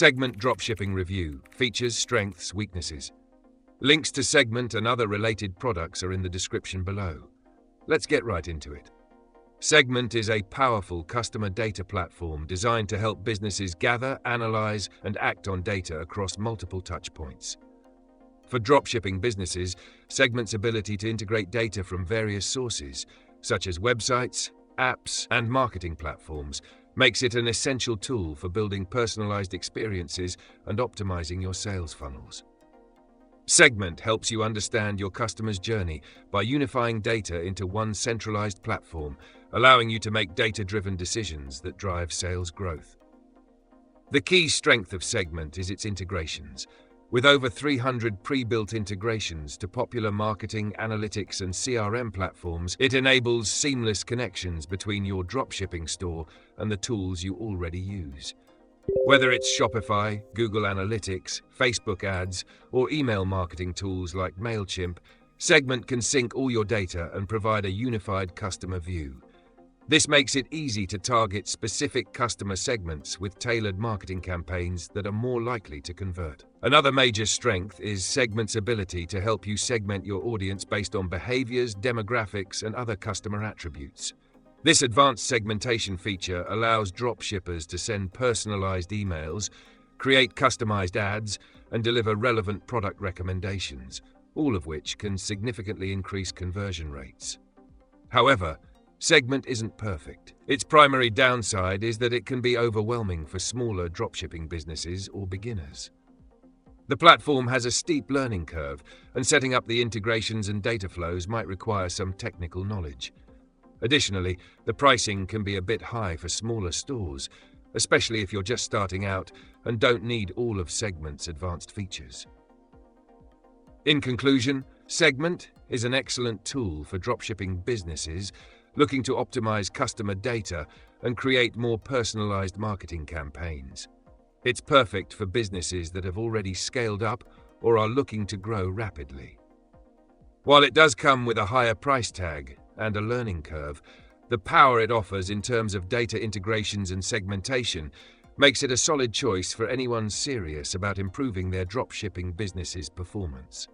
Segment Dropshipping Review: Features, Strengths, Weaknesses. Links to Segment and other related products are in the description below. Let's get right into it. Segment is a powerful customer data platform designed to help businesses gather, analyze, and act on data across multiple touchpoints. For dropshipping businesses, Segment's ability to integrate data from various sources, such as websites, apps, and marketing platforms, makes it an essential tool for building personalized experiences and optimizing your sales funnels. Segment helps you understand your customer's journey by unifying data into one centralized platform, allowing you to make data-driven decisions that drive sales growth. The key strength of Segment is its integrations. With over 300 pre-built integrations to popular marketing, analytics, and CRM platforms, it enables seamless connections between your dropshipping store and the tools you already use. Whether it's Shopify, Google Analytics, Facebook ads, or email marketing tools like MailChimp, Segment can sync all your data and provide a unified customer view. This makes it easy to target specific customer segments with tailored marketing campaigns that are more likely to convert. Another major strength is Segment's ability to help you segment your audience based on behaviors, demographics, and other customer attributes. This advanced segmentation feature allows dropshippers to send personalized emails, create customized ads, and deliver relevant product recommendations, all of which can significantly increase conversion rates. However, Segment isn't perfect. Its primary downside is that it can be overwhelming for smaller dropshipping businesses or beginners. The platform has a steep learning curve, and setting up the integrations and data flows might require some technical knowledge. Additionally, the pricing can be a bit high for smaller stores, especially if you're just starting out and don't need all of Segment's advanced features. In conclusion, Segment is an excellent tool for dropshipping businesses looking to optimize customer data and create more personalized marketing campaigns. It's perfect for businesses that have already scaled up or are looking to grow rapidly. While it does come with a higher price tag and a learning curve, the power it offers in terms of data integrations and segmentation makes it a solid choice for anyone serious about improving their dropshipping business's performance.